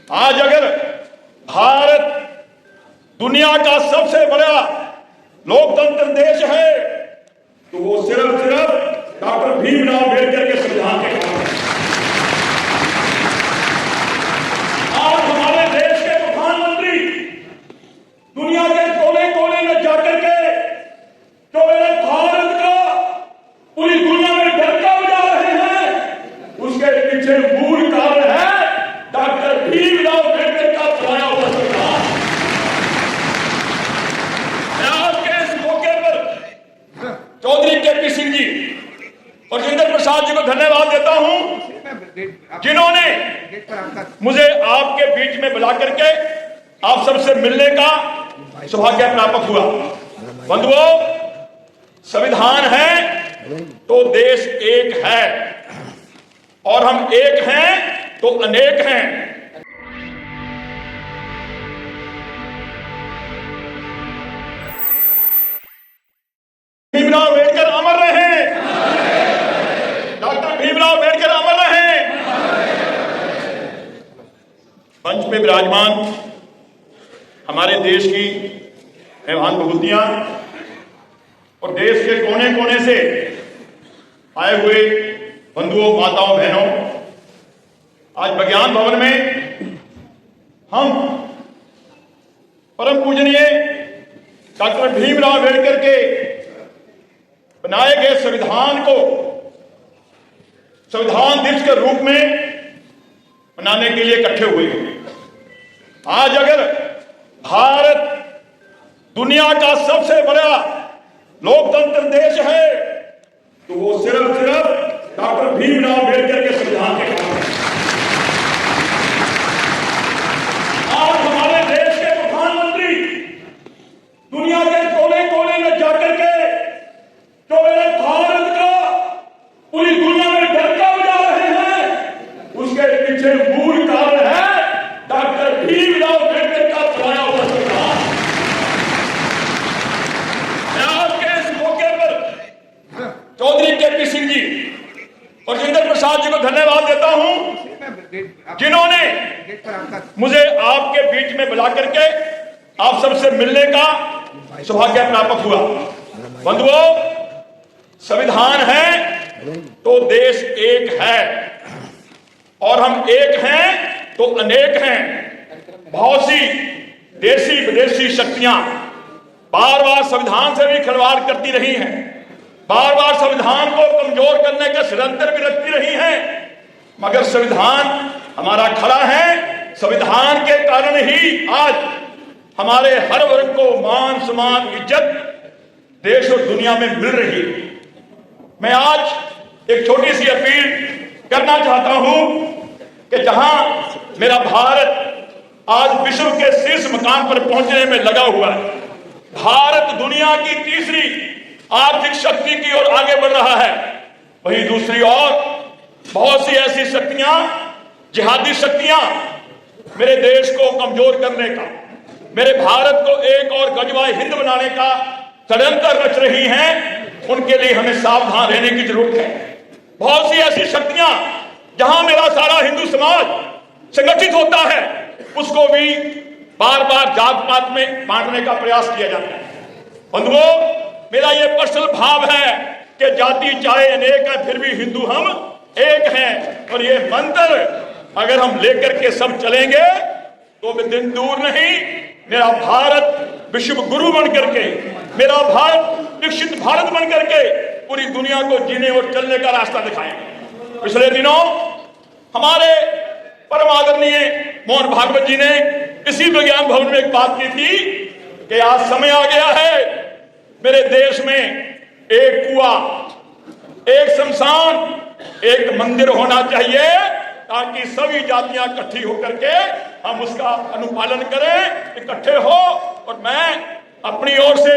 आज अगर भारत दुनिया का सबसे बड़ा लोकतंत्र देश है तो वो सिर्फ डॉक्टर भीमराव अम्बेडकर के संविधान के कारण है। आज हमारे देश के प्रधानमंत्री दुनिया के कोने कोने में जाकर के जो मेरे भारत का पूरी दुनिया में डंका बजा रहे हैं, उसके पीछे मूल कारण है डॉक्टर भीमराव अम्बेडकर का बनाया हुआ संविधान। मैं आज के इस मौके पर चौधरी के.पी. सिंह जी और जितेंद्र प्रसाद जी को धन्यवाद देता हूं, जिन्होंने मुझे आपके बीच में बुला करके आप सबसे मिलने का सौभाग्य प्राप्त हुआ। बंधुओं, संविधान है तो देश एक है और हम एक हैं तो अनेक हैं। भीमराव अम्बेडकर अमर रहे, डॉक्टर भीमराव अम्बेडकर अमर रहे। मंच पे विराजमान हमारे देश की मेहमान बहुतियां और देश के कोने कोने से आए हुए बंधुओं, माताओं, बहनों, आज विज्ञान भवन में हम परम पूजनीय डॉक्टर भीमराव अम्बेडकर के बनाए गए संविधान को संविधान दिवस के रूप में मनाने के लिए इकट्ठे हुए हैं। आज अगर भारत दुनिया का सबसे बड़ा लोकतंत्र देश है तो वो सिर्फ डॉक्टर भीमराव अम्बेडकर के संविधान के कारण है। आज हमारे देश के प्रधानमंत्री दुनिया के कोने कोने में जाकर के जो मेरे भारत का पूरी दुनिया में डंका बजा रहे हैं, उसके पीछे मूल कारण है डॉक्टर भीमराव अम्बेडकर का बनाया हुआ संविधान। मैं आज के इस मौके पर चौधरी के.पी. सिंह जी और जितेंद्र प्रसाद जी को धन्यवाद देता हूं, जिन्होंने मुझे आपके बीच में बुला करके आप सबसे मिलने का सौभाग्य प्राप्त हुआ। बंधुओं, संविधान है तो देश एक है और हम एक हैं तो अनेक हैं। बहुत सी देशी विदेशी शक्तियां बार बार संविधान से भी खिलवाड़ करती रही हैं, बार बार संविधान को कमजोर करने का षड्यंत्र भी रखती रही हैं, मगर संविधान हमारा खड़ा है। संविधान के कारण ही आज हमारे हर वर्ग को मान सम्मान इज्जत देश और दुनिया में मिल रही है। मैं आज एक छोटी सी अपील करना चाहता हूं कि जहां मेरा भारत आज विश्व के शीर्ष मुकाम पर पहुंचने में लगा हुआ है, भारत दुनिया की तीसरी आर्थिक शक्ति की ओर आगे बढ़ रहा है, वहीं दूसरी ओर बहुत सी ऐसी शक्तियां, जिहादी शक्तियां मेरे देश को कमजोर करने का, मेरे भारत को एक और गजवा हिंद बनाने का षड्यंत्र रच रही हैं। उनके लिए हमें सावधान रहने की जरूरत है। बहुत सी ऐसी शक्तियां जहां मेरा सारा हिंदू समाज संगठित होता है, उसको भी बार बार जात पात में बांटने का प्रयास किया जाता है। बंधुओं, मेरा ये पर्सनल भाव है कि जाति चाहे अनेक है फिर भी हिंदू हम एक हैं, और ये मंत्र अगर हम लेकर के सब चलेंगे तो दिन दूर नहीं मेरा भारत विश्व गुरु बन करके, मेरा भारत विकसित भारत बन करके पूरी दुनिया को जीने और चलने का रास्ता दिखाएंगे। पिछले दिनों हमारे परम आदरणीय मोहन भागवत जी ने इसी विज्ञान भवन में एक बात की थी कि आज समय आ गया है मेरे देश में एक कुआं, एक शमशान, एक मंदिर होना चाहिए, ताकि सभी जातियां इकट्ठी होकर के हम उसका अनुपालन करें, इकट्ठे हो। और मैं अपनी ओर से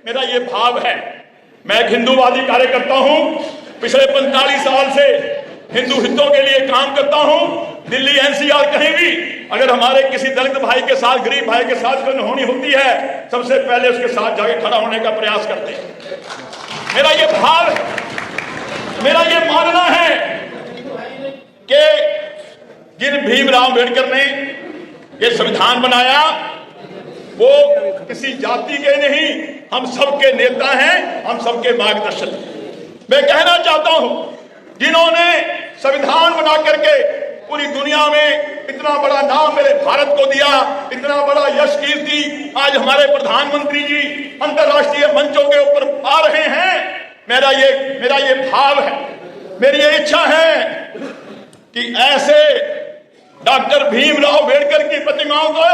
मेरा ये भाव है, मैं एक हिंदूवादी कार्यकर्ता हूं, पिछले 45 साल से हिंदू हितों के लिए काम करता हूं। दिल्ली एनसीआर कहीं भी अगर हमारे किसी दलित भाई के साथ, गरीब भाई के साथ कोई होनी होती है, सबसे पहले उसके साथ जाके खड़ा होने का प्रयास करते हैं। मेरा ये भाव है, मेरा ये मानना है कि जिन भीमराव अम्बेडकर ने ये संविधान बनाया वो किसी जाति के नहीं, हम सबके नेता हैं, हम सबके मार्गदर्शक हैं। मैं कहना चाहता हूं, जिन्होंने संविधान बना करके पूरी दुनिया में इतना बड़ा नाम मेरे भारत को दिया, इतना बड़ा यश कीर्ति आज हमारे प्रधानमंत्री जी अंतर्राष्ट्रीय मंचों के ऊपर आ रहे हैं। मेरा ये भाव है, मेरी ये इच्छा है कि ऐसे डॉक्टर भीमराव अंबेडकर की प्रतिमाओं को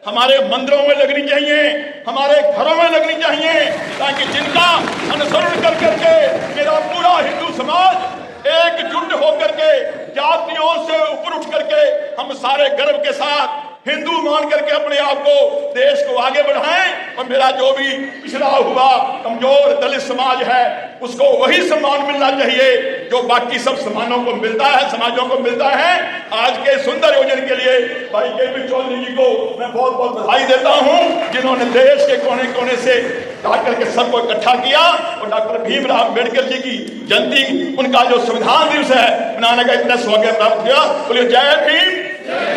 हमारे मंदिरों में लगनी चाहिए, हमारे घरों में लगनी चाहिए, ताकि जिनका अनुसरण कर करके मेरा पूरा हिंदू समाज एकजुट होकर के जातियों से ऊपर उठ करके हम सारे गर्व के साथ हिंदू मान करके अपने आप को देश को आगे बढ़ाएं। और मेरा जो भी पिछड़ा हुआ कमजोर दलित समाज है उसको वही सम्मान मिलना चाहिए जो बाकी सब समानों को मिलता है, समाजों को मिलता है। आज के सुंदर आयोजन के लिए भाई के चौधरी जी को मैं बहुत बहुत बधाई देता हूं, जिन्होंने देश के कोने कोने से जाकर के सबको इकट्ठा किया और डॉक्टर भीमराव अंबेडकर जी की जयंती, उनका जो संविधान दिवस है मनाने का इतना सौभाग्य प्राप्त किया। बोलिए जय भीम।